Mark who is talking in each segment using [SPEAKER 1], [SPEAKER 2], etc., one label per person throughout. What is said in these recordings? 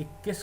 [SPEAKER 1] 21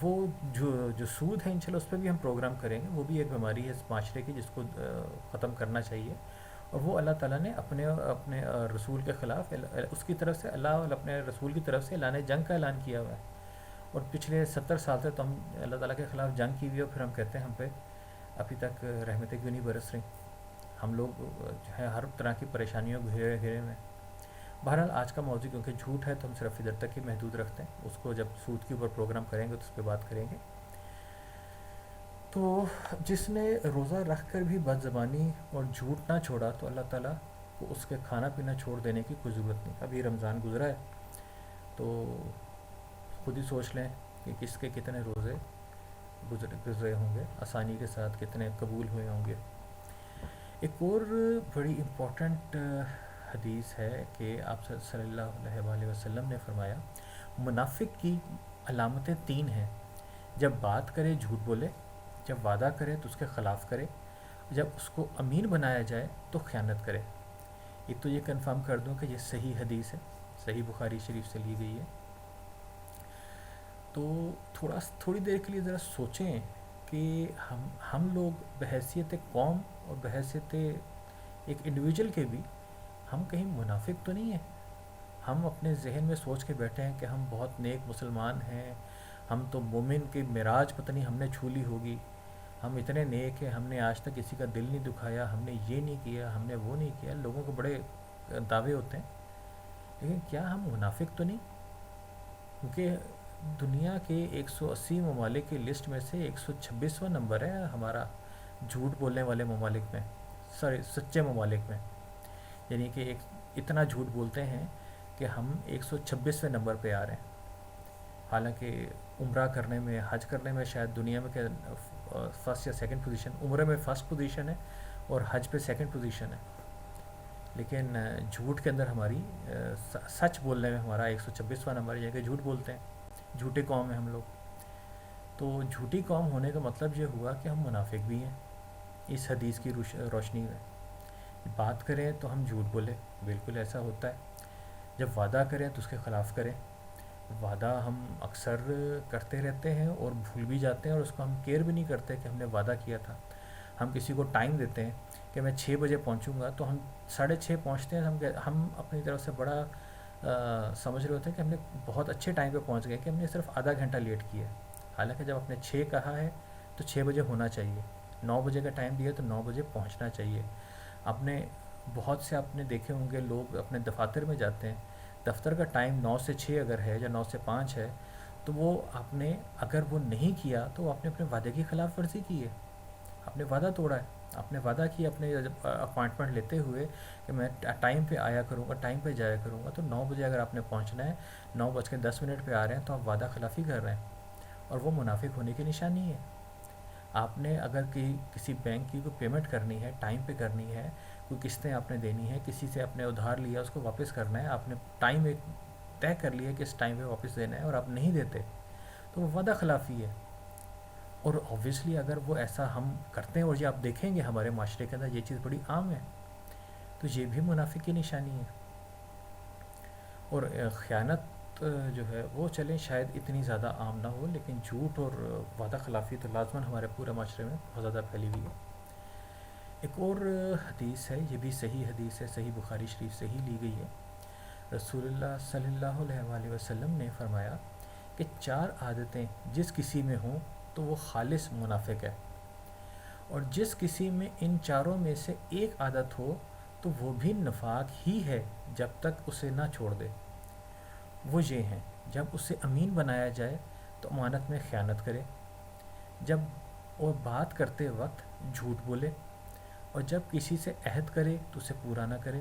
[SPEAKER 1] وہ جو سود ہے انشاءاللہ اس پہ بھی ہم پروگرام کریں گے. وہ بھی ایک بیماری ہے اس معاشرے کی جس کو ختم کرنا چاہیے. اور وہ اللہ تعالیٰ نے اپنے رسول کے خلاف اس کی طرف سے اللہ اور اپنے رسول کی طرف سے اعلان جنگ کا اعلان کیا ہوا ہے. اور پچھلے 70 سال سے تو ہم اللہ تعالیٰ کے خلاف جنگ کی ہوئی ہے, اور پھر ہم کہتے ہیں ہم پہ ابھی تک رحمتیں کیوں نہیں برس رہی. ہم لوگ جو ہے ہر طرح کی پریشانیوں گھیرے گھیرے میں. بہرحال آج کا موضوع کیونکہ جھوٹ ہے تو ہم صرف ادھر تک ہی محدود رکھتے ہیں. اس کو جب سود کے اوپر پروگرام کریں گے تو اس پہ بات کریں گے. تو جس نے روزہ رکھ کر بھی بد زبانی اور جھوٹ نہ چھوڑا تو اللہ تعالیٰ کو اس کے کھانا پینا چھوڑ دینے کی کوئی ضرورت نہیں. ابھی رمضان گزرا ہے تو خود ہی سوچ لیں کہ کس کے کتنے روزے گزرے ہوں گے, آسانی کے ساتھ کتنے قبول ہوئے ہوں گے. ایک اور بڑی امپورٹنٹ حدیث ہے کہ آپ صلی اللہ علیہ وسلم نے فرمایا منافق کی علامتیں 3 ہیں. جب بات کرے جھوٹ بولے, جب وعدہ کرے تو اس کے خلاف کرے, جب اس کو امین بنایا جائے تو خیانت کرے. ایک تو یہ کنفرم کر دوں کہ یہ صحیح حدیث ہے, صحیح بخاری شریف سے لی گئی ہے. تو تھوڑی دیر کے لیے ذرا سوچیں کہ ہم لوگ بحیثیت قوم اور بحیثیت ایک انڈیویجول کے بھی ہم کہیں منافق تو نہیں ہیں. ہم اپنے ذہن میں سوچ کے بیٹھے ہیں کہ ہم بہت نیک مسلمان ہیں, ہم تو مومن کی معراج پتہ نہیں ہم نے چھو لی ہوگی, ہم اتنے نیک ہیں, ہم نے آج تک کسی کا دل نہیں دکھایا, ہم نے یہ نہیں کیا, ہم نے وہ نہیں کیا. لوگوں کو بڑے دعوے ہوتے ہیں, لیکن کیا ہم منافق تو نہیں؟ کیونکہ دنیا کے 180 ممالک کی لسٹ میں سے 126واں نمبر ہے ہمارا جھوٹ بولنے والے ممالک میں, سچے ممالک میں. یعنی کہ اتنا جھوٹ بولتے ہیں کہ ہم 126ویں نمبر پہ آ رہے ہیں. حالانکہ عمرہ کرنے میں, حج کرنے میں شاید دنیا میں کہ فرسٹ یا سیکنڈ پوزیشن, عمرے میں فرسٹ پوزیشن ہے اور حج پہ سیکنڈ پوزیشن ہے. لیکن جھوٹ کے اندر ہماری سچ بولنے میں ہمارا 126واں نمبر ہے. یہ کہ جھوٹ بولتے ہیں, جھوٹی قوم ہیں ہم لوگ. تو جھوٹی قوم ہونے کا مطلب یہ ہوا کہ ہم منافق بھی ہیں اس حدیث کی روشنی میں. بات کریں تو ہم جھوٹ بولیں, بالکل ایسا ہوتا ہے. جب وعدہ کریں تو اس کے خلاف کریں. وعدہ ہم اکثر کرتے رہتے ہیں اور بھول بھی جاتے ہیں, اور اس کو ہم کیئر بھی نہیں کرتے کہ ہم نے وعدہ کیا تھا. ہم کسی کو ٹائم دیتے ہیں کہ میں 6 بجے پہنچوں گا, تو ہم 6:30 پہنچتے ہیں. ہم اپنی طرف سے بڑا سمجھ رہے ہوتے ہیں کہ ہم نے بہت اچھے ٹائم پہ پہنچ گئے, کہ ہم نے صرف آدھا گھنٹہ لیٹ کیا ہے. حالانکہ جب آپ نے 6 کہا ہے تو 6 بجے ہونا چاہیے. 9 بجے کا ٹائم دیا تو 9 بجے پہنچنا چاہیے. آپ نے بہت سے آپ نے دیکھے ہوں گے لوگ اپنے دفاتر میں جاتے ہیں, دفتر کا ٹائم 9 سے 6 اگر ہے یا 9 سے 5 ہے, تو وہ آپ نے اگر وہ نہیں کیا تو آپ نے اپنے وعدے کی خلاف ورزی کی ہے, آپ نے وعدہ توڑا ہے. آپ نے وعدہ کیا اپنے اپائنٹمنٹ لیتے ہوئے کہ میں ٹائم پہ آیا کروں گا, ٹائم پہ جایا کروں گا. تو 9 بجے اگر آپ نے پہنچنا ہے, 9:10 پہ آ رہے ہیں, تو آپ وعدہ خلافی کر رہے ہیں, اور وہ منافق ہونے کی نشانی ہے. آپ نے اگر کسی بینک کی کوئی پیمنٹ کرنی ہے, ٹائم پہ کرنی ہے, کوئی قسطیں آپ نے دینی ہے, کسی سے آپ نے ادھار لیا اس کو واپس کرنا ہے, آپ نے ٹائم ایک طے کر لیا کہ اس ٹائم پہ واپس دینا ہے, اور آپ نہیں دیتے, تو وہ وعدہ خلافی ہے. اور اوبویسلی اگر وہ ایسا ہم کرتے ہیں, اور یہ آپ دیکھیں گے ہمارے معاشرے کے اندر یہ چیز بڑی عام ہے, تو یہ بھی منافق کی نشانی ہے. اور خیانت جو ہے وہ چلیں شاید اتنی زیادہ عام نہ ہو, لیکن جھوٹ اور وعدہ خلافی تو لازماً ہمارے پورے معاشرے میں بہت زیادہ پھیلی ہوئی ہے. ایک اور حدیث ہے, یہ بھی صحیح حدیث ہے, صحیح بخاری شریف سے ہی لی گئی ہے. رسول اللہ صلی اللہ علیہ وسلم نے فرمایا کہ 4 عادتیں جس کسی میں ہوں تو وہ خالص منافق ہے, اور جس کسی میں ان 4 میں سے ایک عادت ہو تو وہ بھی نفاق ہی ہے جب تک اسے نہ چھوڑ دے. وہ یہ ہیں, جب اسے امین بنایا جائے تو امانت میں خیانت کرے, جب وہ بات کرتے وقت جھوٹ بولے, اور جب کسی سے عہد کرے تو اسے پورا نہ کرے,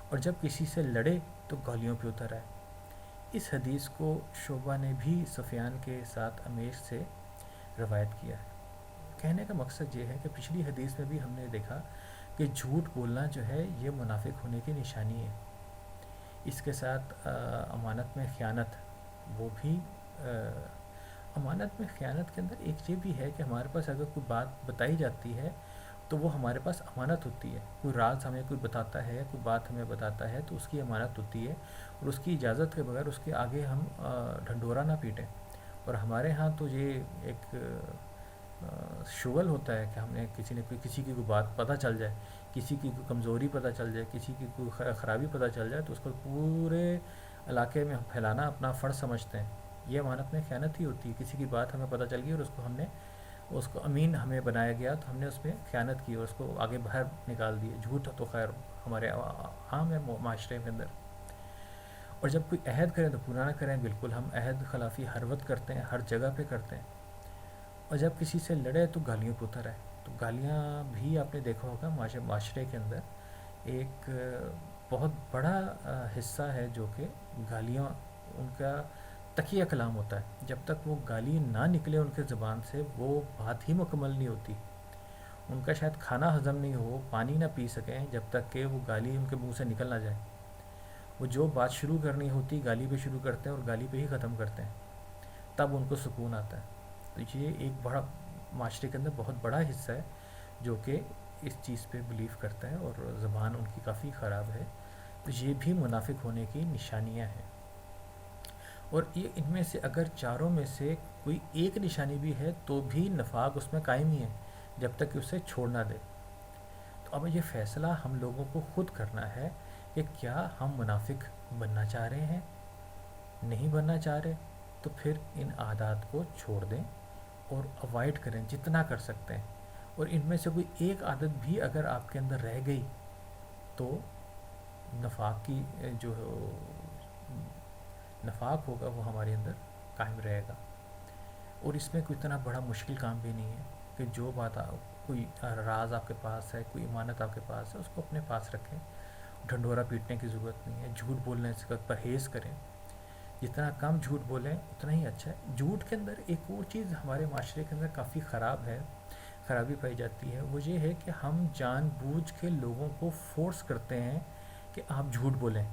[SPEAKER 1] اور جب کسی سے لڑے تو گالیوں پہ اتر آئے. اس حدیث کو شعبہ نے بھی سفیان کے ساتھ امیش سے روایت کیا ہے. کہنے کا مقصد یہ ہے کہ پچھلی حدیث میں بھی ہم نے دیکھا کہ جھوٹ بولنا جو ہے یہ منافق ہونے کی نشانی ہے. اس کے ساتھ امانت میں خیانت, وہ بھی امانت میں خیانت کے اندر ایک یہ بھی ہے کہ ہمارے پاس اگر کوئی بات بتائی جاتی ہے تو وہ ہمارے پاس امانت ہوتی ہے. کوئی راز ہمیں کوئی بتاتا ہے, کوئی بات ہمیں بتاتا ہے, تو اس کی امانت ہوتی ہے, اور اس کی اجازت کے بغیر اس کے آگے ہم ڈھنڈورا نہ پیٹیں. اور ہمارے ہاں تو یہ ایک شغل ہوتا ہے کہ ہم نے کسی کی کوئی بات پتہ چل جائے، کسی کی کوئی کمزوری پتہ چل جائے، کسی کی کوئی خرابی پتہ چل جائے تو اس کو پورے علاقے میں ہم پھیلانا اپنا فرض سمجھتے ہیں۔ یہ امانت میں خیانت ہی ہوتی ہے۔ کسی کی بات ہمیں پتہ چل گئی اور اس کو امین ہمیں بنایا گیا تو ہم نے اس میں خیانت کی اور اس کو آگے باہر نکال دیا۔ جھوٹ تو خیر ہمارے عام ہے معاشرے کے اندر۔ اور جب کوئی عہد کریں تو پورا نہ کریں، بالکل ہم عہد خلافی ہر وقت کرتے ہیں، ہر جگہ پہ کرتے ہیں۔ اور جب کسی سے لڑے تو گالیوں پہ اتر آئے، تو گالیاں بھی آپ نے دیکھا ہوگا معاشرے کے اندر ایک بہت بڑا حصہ ہے جو کہ گالیاں ان کا تکیہ کلام ہوتا ہے۔ جب تک وہ گالی نہ نکلے ان کے زبان سے وہ بات ہی مکمل نہیں ہوتی۔ ان کا شاید کھانا ہضم نہیں ہو، پانی نہ پی سکیں جب تک کہ وہ گالی ان کے منہ سے نکل نہ جائے۔ وہ جو بات شروع کرنی ہوتی گالی پہ شروع کرتے ہیں اور گالی پہ ہی ختم کرتے ہیں، تب ان کو سکون آتا ہے۔ تو یہ ایک بڑا معاشرے کے اندر بہت بڑا حصہ ہے جو کہ اس چیز پہ بلیو کرتا ہے اور زبان ان کی کافی خراب ہے۔ تو یہ بھی منافق ہونے کی نشانیاں ہیں۔ اور یہ ان میں سے اگر چاروں میں سے کوئی ایک نشانی بھی ہے تو بھی نفاق اس میں قائم ہی ہے جب تک کہ اسے چھوڑ نہ دے۔ تو اب یہ فیصلہ ہم لوگوں کو خود کرنا ہے کہ کیا ہم منافق بننا چاہ رہے ہیں؟ نہیں بننا چاہ رہے تو پھر ان عادات کو چھوڑ دیں اور اوائڈ کریں جتنا کر سکتے ہیں۔ اور ان میں سے کوئی ایک عادت بھی اگر آپ کے اندر رہ گئی تو نفاق کی جو نفاق ہوگا وہ ہمارے اندر قائم رہے گا۔ اور اس میں کوئی اتنا بڑا مشکل کام بھی نہیں ہے کہ جو بات کوئی راز آپ کے پاس ہے، کوئی امانت آپ کے پاس ہے، اس کو اپنے پاس رکھیں۔ ڈھنڈورا پیٹنے کی ضرورت نہیں ہے، جھوٹ بولنے سے پرہیز کریں، جتنا کم جھوٹ بولیں اتنا ہی اچھا ہے۔ جھوٹ کے اندر ایک اور چیز ہمارے معاشرے کے اندر کافی خرابی پائی جاتی ہے، وہ یہ ہے کہ ہم جان بوجھ کے لوگوں کو فورس کرتے ہیں کہ آپ جھوٹ بولیں۔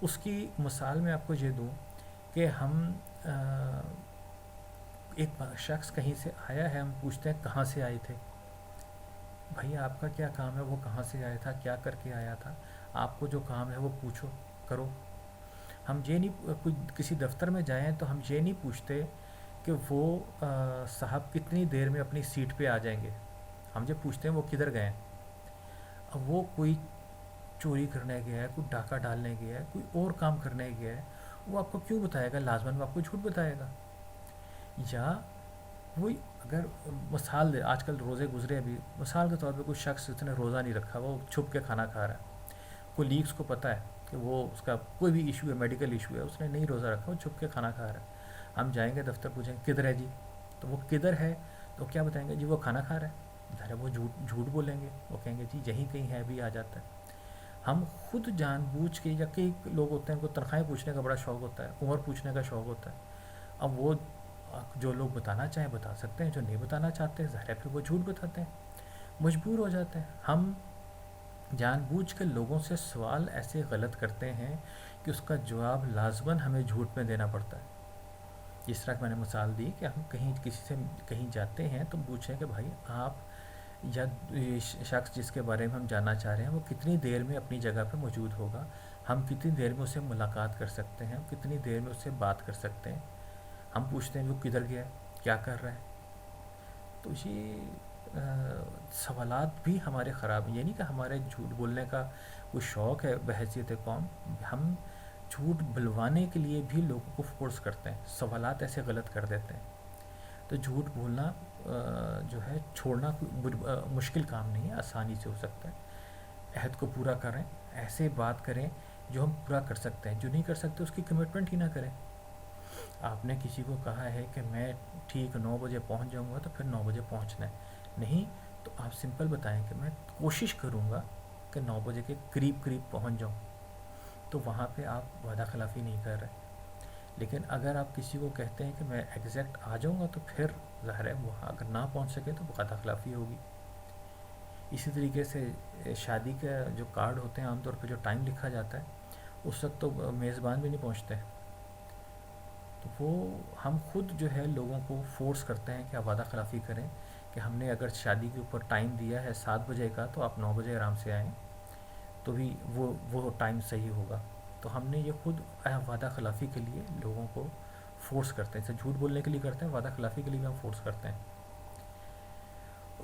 [SPEAKER 1] اس کی مثال میں آپ کو یہ دوں کہ ہم ایک شخص کہیں سے آیا ہے، ہم پوچھتے ہیں کہاں سے آئے تھے؟ بھائی آپ کا کیا کام ہے، وہ کہاں سے آیا تھا، کیا کر کے آیا تھا؟ آپ کو جو کام ہے وہ پوچھو، کرو۔ ہم یہ نہیں کسی دفتر میں جائیں تو ہم یہ نہیں پوچھتے کہ وہ صاحب کتنی دیر میں اپنی سیٹ پہ آ جائیں گے۔ ہم یہ پوچھتے ہیں وہ کدھر گئے ہیں۔ اب وہ کوئی چوری کرنے گیا ہے، کوئی ڈاکہ ڈالنے گیا ہے، کوئی اور کام کرنے گیا ہے، وہ آپ کو کیوں بتائے گا؟ لازماً وہ آپ کو جھوٹ بتائے گا۔ یا وہی اگر مثال دے، آج کل روزے گزرے ابھی، مثال کے طور پہ کوئی شخص جس نے روزہ نہیں رکھا، وہ چھپ کے کھانا کھا رہا ہے، کولیگس کو پتہ ہے کہ وہ اس کا کوئی بھی ایشو ہے، میڈیکل ایشو ہے، اس نے نہیں روزہ رکھا، وہ چھپ کے کھانا کھا رہا ہے۔ ہم جائیں گے دفتر، پوچھیں گے کدھر ہے جی؟ تو وہ کدھر ہے تو کیا بتائیں گے؟ جی وہ کھانا کھا رہا ہے۔ ظاہر ہے وہ جھوٹ بولیں گے، وہ کہیں گے جی یہیں کہیں ہے، بھی آ جاتا ہے۔ ہم خود جان بوجھ کے، یا کئی لوگ ہوتے ہیں ان کو تنخواہیں پوچھنے کا بڑا شوق ہوتا ہے، عمر پوچھنے کا شوق ہوتا ہے۔ اب وہ جو لوگ بتانا چاہیں بتا سکتے ہیں، جو نہیں بتانا چاہتے ظاہر ہے پھر وہ جھوٹ بتاتے ہیں، مجبور ہو جاتے ہیں۔ ہم جان بوجھ کے لوگوں سے سوال ایسے غلط کرتے ہیں کہ اس کا جواب لازماً ہمیں جھوٹ میں دینا پڑتا ہے۔ جس طرح کہ میں نے مثال دی کہ ہم کسی سے کہیں جاتے ہیں تو پوچھیں کہ بھائی آپ یا شخص جس کے بارے میں ہم جاننا چاہ رہے ہیں وہ کتنی دیر میں اپنی جگہ پہ موجود ہوگا، ہم کتنی دیر میں اس سے ملاقات کر سکتے ہیں، کتنی دیر میں اس سے بات کر سکتے ہیں۔ ہم پوچھتے ہیں وہ کدھر گیا ہے، کیا کر رہا ہے۔ تو یہ سوالات بھی ہمارے خراب ہیں۔ یہ نہیں کہ ہمارے جھوٹ بولنے کا کوئی شوق ہے بحیثیت قوم، ہم جھوٹ بلوانے کے لیے بھی لوگوں کو فورس کرتے ہیں، سوالات ایسے غلط کر دیتے ہیں۔ تو جھوٹ بولنا جو ہے چھوڑنا کوئی مشکل کام نہیں ہے، آسانی سے ہو سکتا ہے۔ عہد کو پورا کریں، ایسے بات کریں جو ہم پورا کر سکتے ہیں، جو نہیں کر سکتے اس کی کمٹمنٹ ہی نہ کریں۔ آپ نے کسی کو کہا ہے کہ میں ٹھیک 9 بجے پہنچ جاؤں گا تو پھر 9 بجے پہنچنا ہے، نہیں تو آپ سمپل بتائیں کہ میں کوشش کروں گا کہ 9 بجے کے قریب پہنچ جاؤں، تو وہاں پہ آپ وعدہ خلافی نہیں کر رہے۔ لیکن اگر آپ کسی کو کہتے ہیں کہ میں ایگزیکٹ آ جاؤں گا تو پھر ظاہر ہے وہاں اگر نہ پہنچ سکے تو وعدہ خلافی ہوگی۔ اسی طریقے سے شادی کا جو کارڈ ہوتے ہیں عام طور پہ جو ٹائم لکھا جاتا ہے اس وقت تو میزبان بھی نہیں پہنچتے، تو وہ ہم خود جو ہے لوگوں کو فورس کرتے ہیں کہ آپ وعدہ خلافی کریں کہ ہم نے اگر شادی کے اوپر ٹائم دیا ہے 7 بجے کا تو آپ 9 بجے آرام سے آئیں تو بھی وہ ٹائم صحیح ہوگا۔ تو ہم نے یہ خود وعدہ خلافی کے لیے لوگوں کو فورس کرتے ہیں، اسے جھوٹ بولنے کے لیے کرتے ہیں، وعدہ خلافی کے لیے بھی ہم فورس کرتے ہیں۔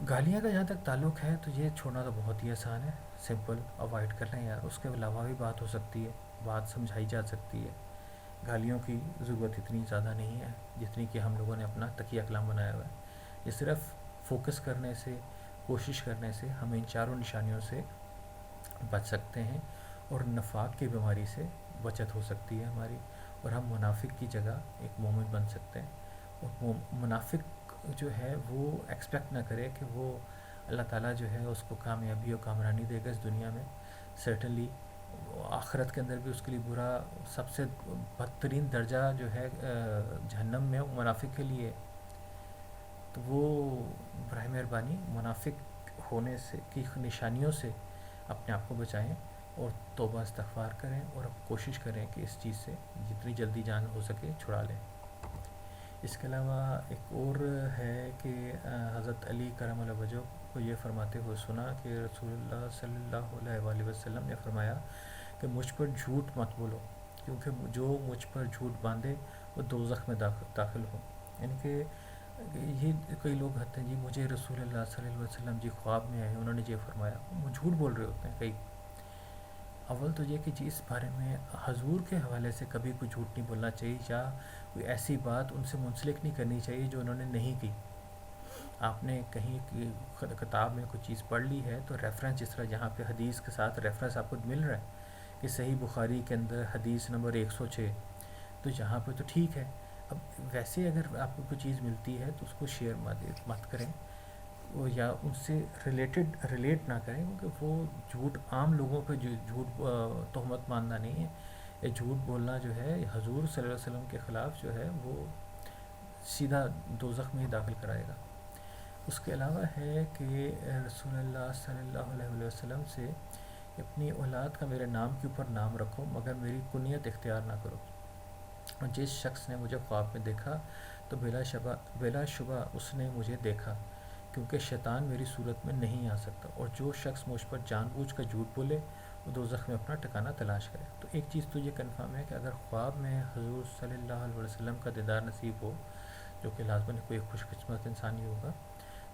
[SPEAKER 1] گالیاں کا جہاں تک تعلق ہے تو یہ چھوڑنا تو بہت ہی آسان ہے، سمپل اوائڈ کر لیں یار، اس کے علاوہ بھی بات ہو سکتی ہے، بات سمجھائی جا سکتی ہے۔ گالیوں کی ضرورت اتنی زیادہ نہیں ہے جتنی کہ ہم لوگوں نے اپنا تقیہ کلام بنایا ہوا ہے۔ یہ صرف فوکس کرنے سے، کوشش کرنے سے ہم ان چاروں نشانیوں سے بچ سکتے ہیں، اور نفاق کی بیماری سے بچت ہو سکتی ہے ہماری، اور ہم منافق کی جگہ ایک مومن بن سکتے ہیں۔ اور وہ منافق جو ہے وہ ایکسپیکٹ نہ کرے کہ وہ اللہ تعالیٰ جو ہے اس کو کامیابی اور کامرانی دے گا اس دنیا میں، سرٹنلی آخرت کے اندر بھی اس کے لیے برا، سب سے بدترین درجہ جو ہے جہنم میں وہ منافق کے لیے۔ تو وہ براہ مہربانی منافق ہونے سے کی نشانیوں سے اپنے آپ کو بچائیں، اور توبہ استغفار کریں، اور اب کوشش کریں کہ اس چیز سے جتنی جلدی جان ہو سکے چھڑا لیں۔ اس کے علاوہ ایک اور ہے کہ حضرت علی کرم اللہ وجہ کو یہ فرماتے ہوئے سنا کہ رسول اللہ صلی اللہ علیہ وآلہ وسلم نے فرمایا کہ مجھ پر جھوٹ مت بولو، کیونکہ جو مجھ پر جھوٹ باندھے وہ دوزخ میں داخل ہو۔ یعنی کہ یہ کئی لوگ کہتے ہیں جی مجھے رسول اللہ صلی اللہ علیہ وسلم جی خواب میں آئے، انہوں نے یہ فرمایا، وہ جھوٹ بول رہے ہوتے ہیں کئی۔ اول تو یہ کہ جی اس بارے میں حضور کے حوالے سے کبھی کوئی جھوٹ نہیں بولنا چاہیے، یا کوئی ایسی بات ان سے منسلک نہیں کرنی چاہیے جو انہوں نے نہیں کی۔ آپ نے کہیں کی کتاب میں کوئی چیز پڑھ لی ہے تو ریفرنس، جس طرح جہاں پہ حدیث کے ساتھ ریفرنس آپ کو مل رہا ہے کہ صحیح بخاری کے اندر حدیث نمبر 106، تو یہاں پہ تو ٹھیک ہے۔ اب ویسے اگر آپ کو کوئی چیز ملتی ہے تو اس کو شیئر مت کریں، یا ان سے ریلیٹ نہ کریں، کیونکہ وہ جھوٹ عام لوگوں پہ جھوٹ تہمت ماننا نہیں ہے، یہ جھوٹ بولنا جو ہے حضور صلی اللہ علیہ وسلم کے خلاف جو ہے وہ سیدھا دوزخ میں ہی داخل کرائے گا۔ اس کے علاوہ ہے کہ رسول اللہ صلی اللہ علیہ وسلم سے اپنی اولاد کا میرے نام کے اوپر نام رکھو، مگر میری کنیت اختیار نہ کرو۔ اور جس شخص نے مجھے خواب میں دیکھا تو بلا شبہ اس نے مجھے دیکھا، کیونکہ شیطان میری صورت میں نہیں آ سکتا، اور جو شخص مجھ پر جان بوجھ کر جھوٹ بولے وہ دوزخ میں اپنا ٹھکانہ تلاش کرے۔ تو ایک چیز تو یہ کنفرم ہے کہ اگر خواب میں حضور صلی اللہ علیہ وسلم کا دیدار نصیب ہو، جو کہ لازماً کوئی خوش قسمت انسان ہی ہوگا،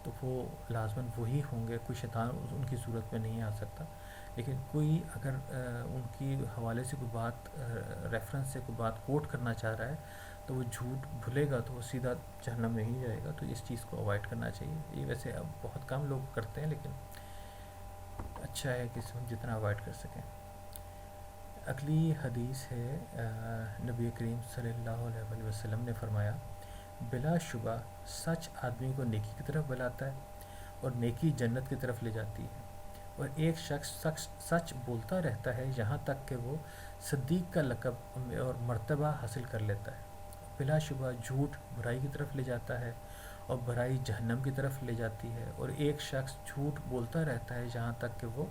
[SPEAKER 1] تو وہ لازماً وہی ہوں گے، کوئی شیطان ان کی صورت میں نہیں آ سکتا۔ لیکن کوئی اگر ان کی حوالے سے کوئی بات، ریفرنس سے کوئی بات کوٹ کرنا چاہ رہا ہے، تو وہ جھوٹ بھولے گا تو وہ سیدھا جہنم میں ہی جائے گا۔ تو اس چیز کو اوائڈ کرنا چاہیے۔ یہ ویسے اب بہت کم لوگ کرتے ہیں، لیکن اچھا ہے کہ ہم جتنا اوائڈ کر سکیں۔ اگلی حدیث ہے، نبی کریم صلی اللہ علیہ وسلم نے فرمایا، بلا شبہ سچ آدمی کو نیکی کی طرف بلاتا ہے، اور نیکی جنت کی طرف لے جاتی ہے، اور ایک شخص سچ بولتا رہتا ہے یہاں تک کہ وہ صدیق کا لقب اور مرتبہ حاصل کر لیتا ہے۔ بلا شبہ جھوٹ برائی کی طرف لے جاتا ہے، اور برائی جہنم کی طرف لے جاتی ہے، اور ایک شخص جھوٹ بولتا رہتا ہے یہاں تک کہ وہ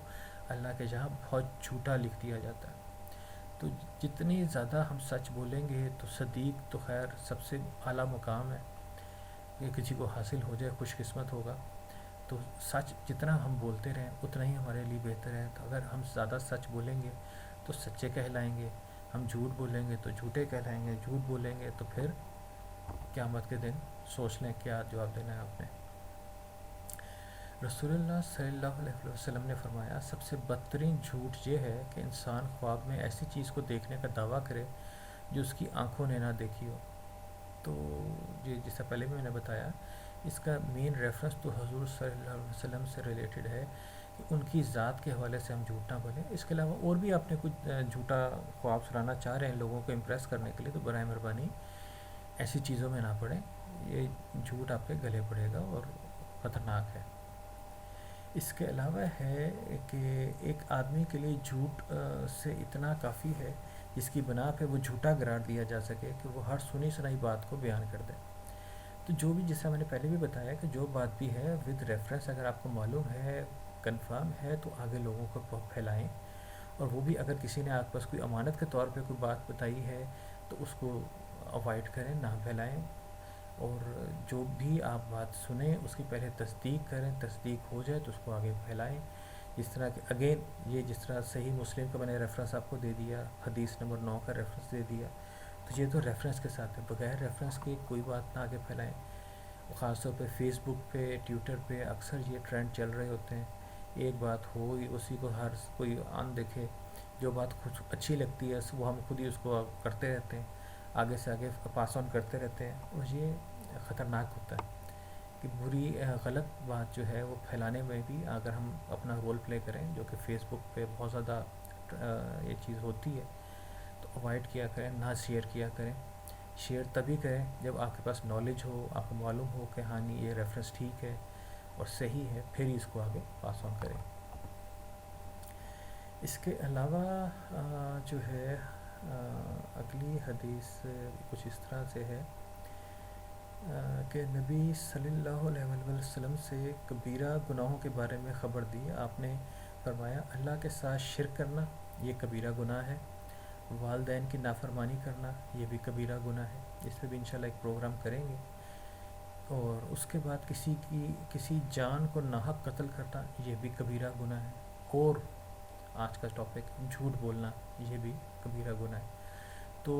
[SPEAKER 1] اللہ کے جہاں بہت جھوٹا لکھ دیا جاتا ہے۔ تو جتنی زیادہ ہم سچ بولیں گے تو صدیق تو خیر سب سے اعلیٰ مقام ہے، یہ کسی کو حاصل ہو جائے خوش قسمت ہوگا۔ تو سچ جتنا ہم بولتے رہیں اتنا ہی ہمارے لیے بہتر ہے۔ تو اگر ہم زیادہ سچ بولیں گے تو سچے کہلائیں گے، ہم جھوٹ بولیں گے تو جھوٹے کہلائیں گے، جھوٹ بولیں گے تو پھر قیامت کے دن سوچ لیں کیا جواب دینا ہے آپ نے۔ رسول اللہ صلی اللہ علیہ وسلم نے فرمایا، سب سے بدترین جھوٹ یہ ہے کہ انسان خواب میں ایسی چیز کو دیکھنے کا دعویٰ کرے جو اس کی آنکھوں نے نہ دیکھی ہو۔ تو یہ جس سے پہلے بھی میں نے بتایا، اس کا مین ریفرنس تو حضور صلی اللہ علیہ وسلم سے ریلیٹڈ ہے کہ ان کی ذات کے حوالے سے ہم جھوٹ نہ بولیں۔ اس کے علاوہ اور بھی آپ نے کچھ جھوٹا خواب سنانا چاہ رہے ہیں لوگوں کو امپریس کرنے کے لیے، تو برائے مہربانی ایسی چیزوں میں نہ پڑیں، یہ جھوٹ آپ کے گلے پڑے گا اور خطرناک ہے۔ اس کے علاوہ ہے کہ ایک آدمی کے لیے جھوٹ سے اتنا کافی ہے جس کی بنا پہ وہ جھوٹا قرار دیا جا سکے کہ وہ ہر سنی سنائی بات کو بیان کر دے۔ تو جو بھی، جیسا میں نے پہلے بھی بتایا کہ جو بات بھی ہے ود ریفرنس اگر آپ کو معلوم ہے، کنفرم ہے، تو آگے لوگوں کو پھیلائیں، اور وہ بھی اگر کسی نے آپ پاس کوئی امانت کے طور پہ کوئی بات بتائی ہے تو اس کو اوائڈ کریں، نہ پھیلائیں، اور جو بھی آپ بات سنیں اس کی پہلے تصدیق کریں، تصدیق ہو جائے تو اس کو آگے پھیلائیں۔ جس طرح کہ اگین یہ جس طرح صحیح مسلم کا میں نے ریفرنس آپ کو دے دیا، حدیث نمبر 9 کا ریفرنس دے دیا، تو یہ تو ریفرنس کے ساتھ ہے، بغیر ریفرنس کے کوئی بات نہ آگے پھیلائیں. خاص طور پہ فیس بک پہ، ٹویٹر پہ اکثر یہ ٹرینڈ چل رہے ہوتے ہیں، ایک بات ہو اسی کو ہر کوئی عام دیکھے، جو بات خود اچھی لگتی ہے وہ ہم خود ہی اس کو کرتے رہتے ہیں، آگے سے آگے پاس آن کرتے رہتے ہیں، اور یہ خطرناک ہوتا ہے کہ بری غلط بات جو ہے وہ پھیلانے میں بھی اگر ہم اپنا رول پلے کریں، جو کہ فیس بک پہ بہت زیادہ یہ چیز ہوتی ہے، تو اوائڈ کیا کریں، نہ شیئر کیا کریں. شیئر تبھی کریں جب آپ کے پاس نالج ہو، آپ کو معلوم ہو کہ ہاں نہیں یہ ریفرنس ٹھیک ہے اور صحیح ہے، پھر ہی اس کو آگے پاس آن کریں. اس کے علاوہ جو ہے اگلی حدیث کچھ اس طرح سے ہے کہ نبی صلی اللہ علیہ وسلم سے کبیرہ گناہوں کے بارے میں خبر دی. آپ نے فرمایا اللہ کے ساتھ شرک کرنا یہ کبیرہ گناہ ہے، والدین کی نافرمانی کرنا یہ بھی کبیرہ گناہ ہے، اس پہ بھی انشاءاللہ ایک پروگرام کریں گے. اور اس کے بعد کسی جان کو ناحق قتل کرنا یہ بھی کبیرہ گناہ ہے. اور آج کا ٹاپک جھوٹ بولنا یہ بھی کبیرہ گناہ ہے. تو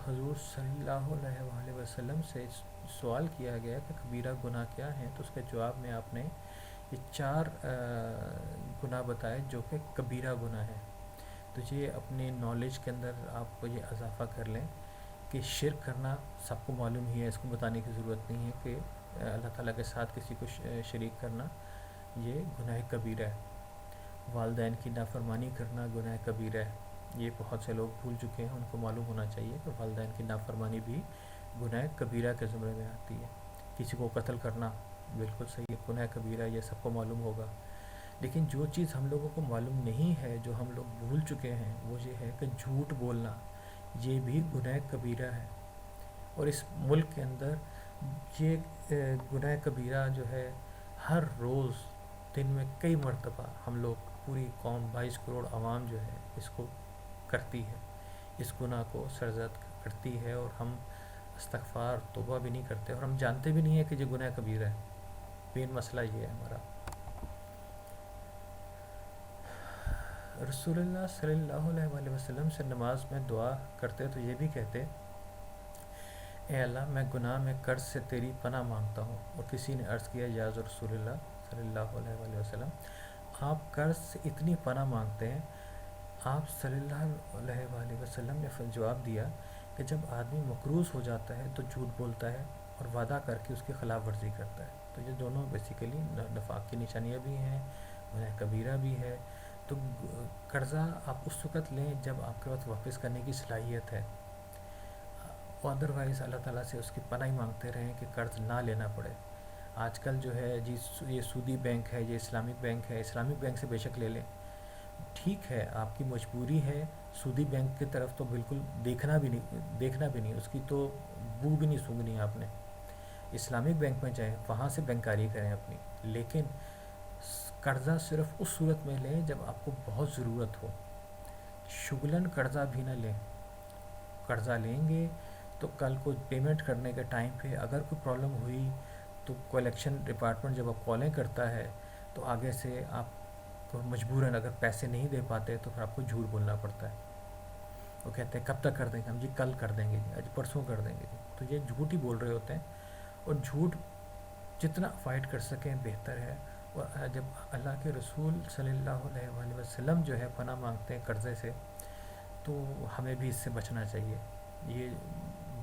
[SPEAKER 1] حضور صلی اللہ علیہ وآلہ وسلم سے سوال کیا گیا کہ کبیرہ گناہ کیا ہیں، تو اس کے جواب میں آپ نے یہ 4 گناہ بتائے جو کہ کبیرہ گناہ ہیں. تو یہ اپنی نالج کے اندر آپ کو یہ اضافہ کر لیں کہ شرک کرنا سب کو معلوم ہی ہے، اس کو بتانے کی ضرورت نہیں ہے کہ اللہ تعالیٰ کے ساتھ کسی کو شریک کرنا یہ گناہ کبیرہ ہے. والدین کی نافرمانی کرنا گناہ کبیرہ ہے. یہ بہت سے لوگ بھول چکے ہیں، ان کو معلوم ہونا چاہیے کہ والدین کی نافرمانی بھی گناہ کبیرہ کے زمرے میں آتی ہے. کسی کو قتل کرنا بالکل صحیح ہے، گناہ کبیرہ، یہ سب کو معلوم ہوگا. لیکن جو چیز ہم لوگوں کو معلوم نہیں ہے، جو ہم لوگ بھول چکے ہیں، وہ یہ ہے کہ جھوٹ بولنا یہ بھی گناہ کبیرہ ہے. اور اس ملک کے اندر یہ گناہ کبیرہ جو ہے ہر روز دن میں کئی مرتبہ ہم لوگ پوری قوم 22 کروڑ عوام جو ہے اس کو کرتی ہے، اس گناہ کو سرزد کرتی ہے، اور ہم استغفار توبہ بھی نہیں کرتے، اور ہم جانتے بھی نہیں ہیں کہ یہ گناہ کبیرہ ہے. مین مسئلہ یہ ہے ہمارا. رسول اللہ صلی اللہ علیہ وسلم سے نماز میں دعا کرتے تو یہ بھی کہتے اے اللہ میں گناہ میں قرض سے تیری پناہ مانگتا ہوں. اور کسی نے عرض کیا یا رسول اللہ صلی اللہ علیہ وسلم آپ قرض سے اتنی پناہ مانگتے ہیں؟ آپ صلی اللہ علیہ وآلہ وسلم نے جواب دیا کہ جب آدمی مقروض ہو جاتا ہے تو جھوٹ بولتا ہے اور وعدہ کر کے اس کی خلاف ورزی کرتا ہے. تو یہ دونوں بیسیکلی نفاق کی نشانیاں بھی ہیں، گناہ کبیرہ بھی ہے. تو قرضہ آپ اس وقت لیں جب آپ کے پاس واپس کرنے کی صلاحیت ہے، اور ادروائز اللہ تعالیٰ سے اس کی پناہ ہی مانگتے رہیں کہ قرض نہ لینا پڑے. آج کل جو ہے جی یہ سودی بینک ہے، یہ اسلامک بینک ہے، اسلامک بینک سے بے شک لے لیں، ٹھیک ہے آپ کی مجبوری ہے. سودی بینک کی طرف تو بالکل دیکھنا بھی نہیں، اس کی تو بو بھی نہیں سونگنی آپ نے. اسلامک بینک میں جائیں، وہاں سے بینکاری کریں اپنی، لیکن قرضہ صرف اس صورت میں لیں جب آپ کو بہت ضرورت ہو. شغلاً قرضہ بھی نہ لیں. قرضہ لیں گے تو کل کو پیمنٹ کرنے کے ٹائم پہ اگر کوئی پرابلم ہوئی تو کلیکشن ڈپارٹمنٹ جب آپ کالیں کرتا ہے تو آگے سے آپ کو مجبوراً اگر پیسے نہیں دے پاتے تو پھر آپ کو جھوٹ بولنا پڑتا ہے. وہ کہتے ہیں کب تک کر دیں گے ہم؟ جی کل کر دیں گے جی، آج پرسوں کر دیں گے جی. تو یہ جھوٹ ہی بول رہے ہوتے ہیں، اور جھوٹ جتنا اوائڈ کر سکیں بہتر ہے. اور جب اللہ کے رسول صلی اللہ علیہ وآلہ وسلم جو ہے پناہ مانگتے ہیں قرضے سے، تو ہمیں بھی اس سے بچنا چاہیے. یہ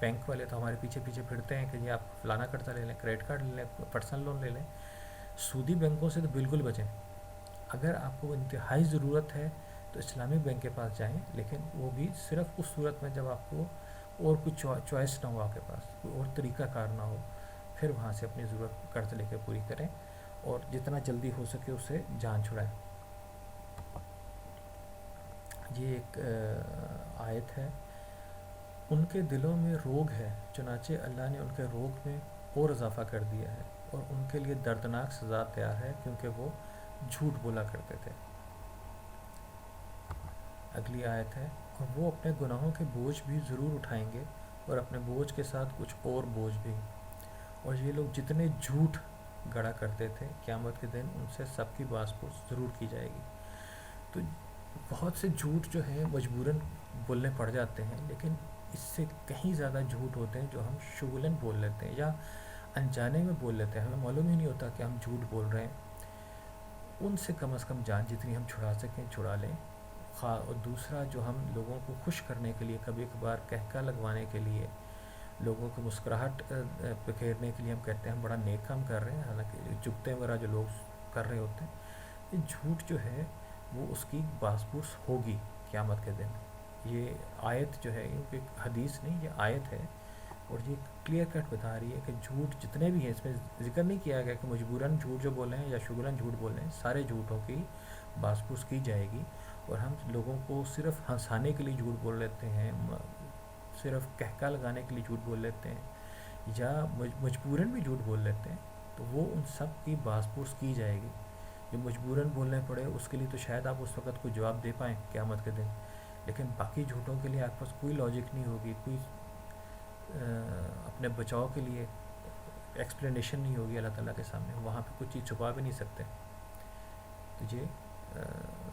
[SPEAKER 1] بینک والے تو ہمارے پیچھے پھرتے ہیں کہ یہ آپ فلانا قرضہ لے لیں، کریڈٹ کارڈ لے لیں، پرسنل لون لے لیں. سودی بینکوں سے تو بالکل بچیں. اگر آپ کو انتہائی ضرورت ہے تو اسلامک بینک کے پاس جائیں، لیکن وہ بھی صرف اس صورت میں جب آپ کو اور کچھ چوائس نہ ہو، آپ کے پاس کوئی اور طریقہ کار نہ ہو، پھر وہاں سے اپنی ضرورت قرض لے کے پوری کریں، اور جتنا جلدی ہو سکے اسے جان چھڑائیں. یہ ایک آیت ہے. ان کے دلوں میں روگ ہے، چنانچہ اللہ نے ان کے روگ میں اور اضافہ کر دیا ہے، اور ان کے لیے دردناک سزا تیار ہے کیونکہ وہ جھوٹ بولا کرتے تھے. اگلی آیت ہے اور وہ اپنے گناہوں کے بوجھ بھی ضرور اٹھائیں گے، اور اپنے بوجھ کے ساتھ کچھ اور بوجھ بھی. اور یہ لوگ جتنے جھوٹ گڑا کرتے تھے قیامت کے دن ان سے سب کی باز پرس ضرور کی جائے گی. تو بہت سے جھوٹ جو ہیں مجبوراً بولنے پڑ جاتے ہیں، لیکن اس سے کہیں زیادہ جھوٹ ہوتے ہیں جو ہم شغلاً بول لیتے ہیں یا انجانے میں بول لیتے ہیں، ہمیں معلوم ہی نہیں ہوتا کہ ہم جھوٹ بول رہے ہیں۔ ان سے کم از کم جان جتنی ہم چھڑا سکیں چھڑا لیں۔ اور دوسرا جو ہم لوگوں کو خوش کرنے کے لیے، کبھی کبھار کہکا لگوانے کے لیے، لوگوں کو مسکراہٹ بکھیرنے کے لیے ہم کہتے ہیں ہم بڑا نیک کام کر رہے ہیں، حالانکہ چگتے وغیرہ جو لوگ کر رہے ہوتے ہیں، یہ جھوٹ جو ہے وہ اس کی باس پرس ہوگی قیامت کے دن۔ یہ آیت جو ہے یہ حدیث نہیں، یہ آیت ہے، اور یہ کلیئر کٹ بتا رہی ہے کہ جھوٹ جتنے بھی ہیں، اس میں ذکر نہیں کیا گیا کہ مجبوراً جھوٹ جو بولیں یا شغلاً جھوٹ بولیں، سارے جھوٹوں کی باس پرس کی جائے گی۔ اور ہم لوگوں کو صرف ہنسانے کے لیے جھوٹ بول لیتے ہیں، صرف کہکا لگانے کے لیے جھوٹ بول لیتے ہیں، یا مجبوراً بھی جھوٹ بول لیتے ہیں، تو وہ ان سب کی باس پرس کی جائے گی۔ جو مجبوراً بولنے پڑے اس کے لیے تو شاید آپ اس وقت کوئی جواب دے پائیں قیامت کے دن، لیکن باقی جھوٹوں کے لیے آپ پاس کوئی لاجک نہیں ہوگی، کوئی اپنے بچاؤ کے لیے ایکسپلینیشن نہیں ہوگی اللہ تعالیٰ کے سامنے، وہاں پہ کچھ چیز چھپا بھی نہیں سکتے۔ تو یہ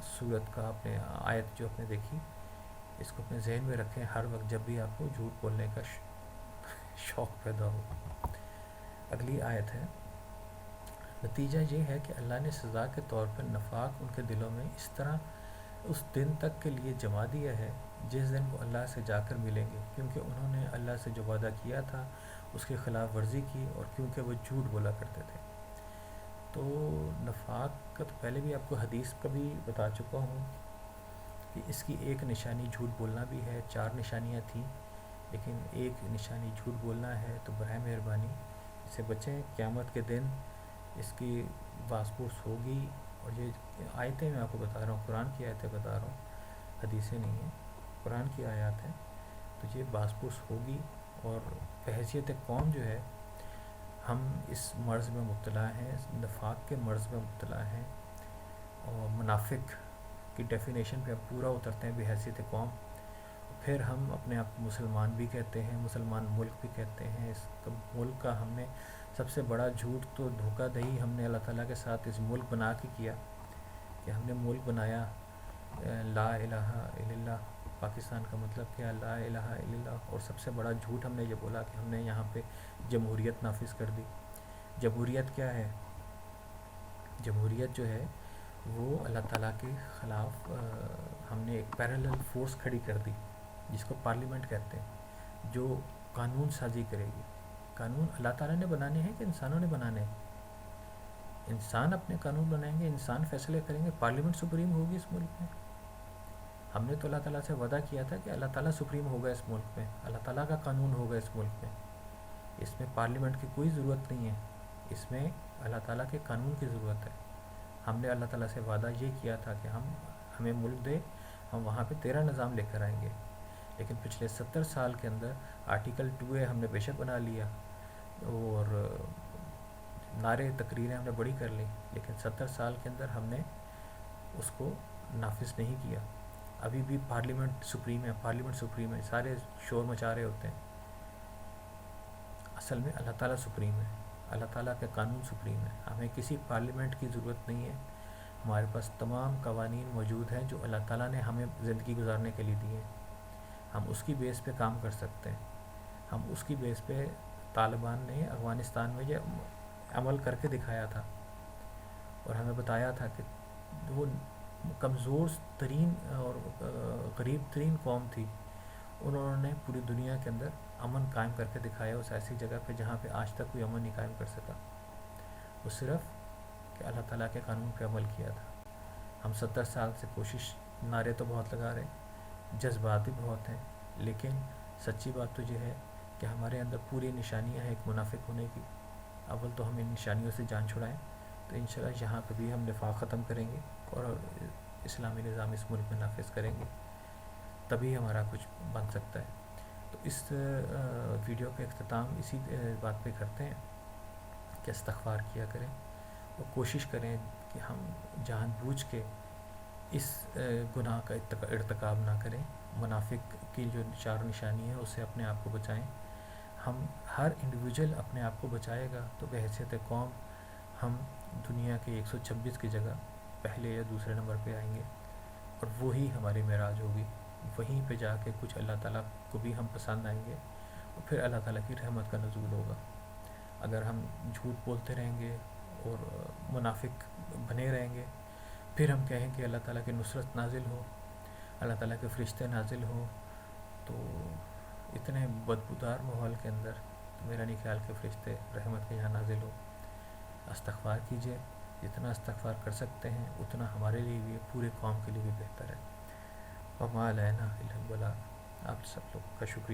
[SPEAKER 1] صورت کا اپنے آیت جو آپ نے دیکھی، اس کو اپنے ذہن میں رکھیں ہر وقت جب بھی آپ کو جھوٹ بولنے کا شوق پیدا ہو۔ اگلی آیت ہے، نتیجہ یہ ہے کہ اللہ نے سزا کے طور پر نفاق ان کے دلوں میں اس طرح اس دن تک کے لیے جما دیا ہے جس دن وہ اللہ سے جا کر ملیں گے، کیونکہ انہوں نے اللہ سے جو وعدہ کیا تھا اس کی خلاف ورزی کی، اور کیونکہ وہ جھوٹ بولا کرتے تھے۔ تو نفاق کا تو پہلے بھی آپ کو حدیث کا بھی بتا چکا ہوں کہ اس کی ایک نشانی جھوٹ بولنا بھی ہے، 4 نشانیاں تھیں، لیکن ایک نشانی جھوٹ بولنا ہے، تو برائے مہربانی اس سے بچیں۔ قیامت کے دن اس کی باس پرس ہوگی، اور یہ آیتیں میں آپ کو بتا رہا ہوں، قرآن کی آیتیں بتا رہا ہوں، حدیثیں نہیں ہیں، قرآن کی آیات ہیں، تو یہ باس پرس ہوگی۔ اور بحیثیت قوم جو ہے، ہم اس مرض میں مبتلا ہیں، نفاق کے مرض میں مبتلا ہیں، اور منافق کی ڈیفینیشن پہ اب پورا اترتے ہیں بحیثیت قوم۔ پھر ہم اپنے آپ کو مسلمان بھی کہتے ہیں، مسلمان ملک بھی کہتے ہیں۔ اس ملک کا ہم نے سب سے بڑا جھوٹ تو دھوکہ دہی ہم نے اللہ تعالیٰ کے ساتھ اس ملک بنا کے کیا، کہ ہم نے ملک بنایا لا الہ الا اللہ، پاکستان کا مطلب کیا، لا الہ الا اللہ۔ اور سب سے بڑا جھوٹ ہم نے یہ بولا کہ ہم نے یہاں پہ جمہوریت نافذ کر دی۔ جمہوریت کیا ہے؟ جمہوریت جو ہے وہ اللہ تعالیٰ کے خلاف ہم نے ایک پیرالل فورس کھڑی کر دی، جس کو پارلیمنٹ کہتے ہیں، جو قانون سازی کرے گی۔ قانون اللہ تعالیٰ نے بنانے ہیں کہ انسانوں نے بنانے ہیں؟ انسان اپنے قانون بنائیں گے، انسان فیصلے کریں گے، پارلیمنٹ سپریم ہوگی اس ملک میں۔ ہم نے تو اللہ تعالیٰ سے وعدہ کیا تھا کہ اللہ تعالیٰ سپریم ہوگا اس ملک میں، اللہ تعالیٰ کا قانون ہوگا اس ملک میں، اس میں پارلیمنٹ کی کوئی ضرورت نہیں ہے، اس میں اللہ تعالیٰ کے قانون کی ضرورت ہے۔ ہم نے اللہ تعالیٰ سے وعدہ یہ کیا تھا کہ ہمیں ملک دے، ہم وہاں پہ تیرا نظام لے کر آئیں گے، لیکن پچھلے 70 سال کے اندر آرٹیکل 2A ہم نے بے شک بنا لیا، اور نعرے تقریریں ہم نے بڑی کر لی، لیکن 70 سال کے اندر ہم نے اس کو نافذ نہیں کیا۔ ابھی بھی پارلیمنٹ سپریم ہے، پارلیمنٹ سپریم ہے، سارے شور مچا رہے ہوتے ہیں۔ اصل میں اللہ تعالیٰ سپریم ہے، اللہ تعالیٰ کا قانون سپریم ہے، ہمیں کسی پارلیمنٹ کی ضرورت نہیں ہے۔ ہمارے پاس تمام قوانین موجود ہیں جو اللہ تعالیٰ نے ہمیں زندگی گزارنے کے لیے دیے ہیں، ہم اس کی بیس پہ کام کر سکتے ہیں۔ ہم اس کی بیس پہ، طالبان نے افغانستان میں یہ عمل کر کے دکھایا تھا، اور ہمیں بتایا تھا کہ وہ کمزور ترین اور غریب ترین قوم تھی، انہوں نے پوری دنیا کے اندر امن قائم کر کے دکھایا، اس ایسی جگہ پہ جہاں پہ آج تک کوئی امن نہیں قائم کر سکا، وہ صرف کہ اللہ تعالیٰ کے قانون پہ عمل کیا تھا۔ ہم 70 سال سے کوشش، نعرے تو بہت لگا رہے، جذبات بھی بہت ہیں، لیکن سچی بات تو یہ ہے کہ ہمارے اندر پوری نشانیاں ہیں ایک منافق ہونے کی۔ اول تو ہم ان نشانیوں سے جان چھڑائیں، تو انشاءاللہ یہاں پہ بھی ہم نفاق ختم کریں گے اور اسلامی نظام اس ملک میں نافذ کریں گے، تبھی ہمارا کچھ بن سکتا ہے۔ تو اس ویڈیو کا اختتام اسی بات پہ کرتے ہیں کہ استغفار کیا کریں، اور کوشش کریں کہ ہم جان بوجھ کے اس گناہ کا ارتکاب نہ کریں۔ منافق کی جو 4 نشانی ہے اس سے اپنے آپ کو بچائیں۔ ہم ہر انڈیویجول اپنے آپ کو بچائے گا تو بحیثیت قوم ہم دنیا کے 126 کی جگہ پہلے یا دوسرے نمبر پہ آئیں گے، اور وہی ہماری معراج ہوگی۔ وہیں پہ جا کے کچھ اللہ تعالیٰ کو بھی ہم پسند آئیں گے، اور پھر اللہ تعالیٰ کی رحمت کا نزول ہوگا۔ اگر ہم جھوٹ بولتے رہیں گے اور منافق بنے رہیں گے، پھر ہم کہیں کہ اللہ تعالیٰ کی نصرت نازل ہو، اللہ تعالیٰ کے فرشتے نازل ہوں، تو اتنے بدبودار ماحول کے اندر تو میرا نہیں خیال کہ فرشتے رحمت کے یہاں نازل ہو۔ استغفار کیجیے، جتنا استغفار کر سکتے ہیں اتنا ہمارے لیے بھی، پورے قوم کے لیے بھی بہتر ہے۔ وما علینا الا البلاغ۔ آپ سب لوگ کا شکریہ۔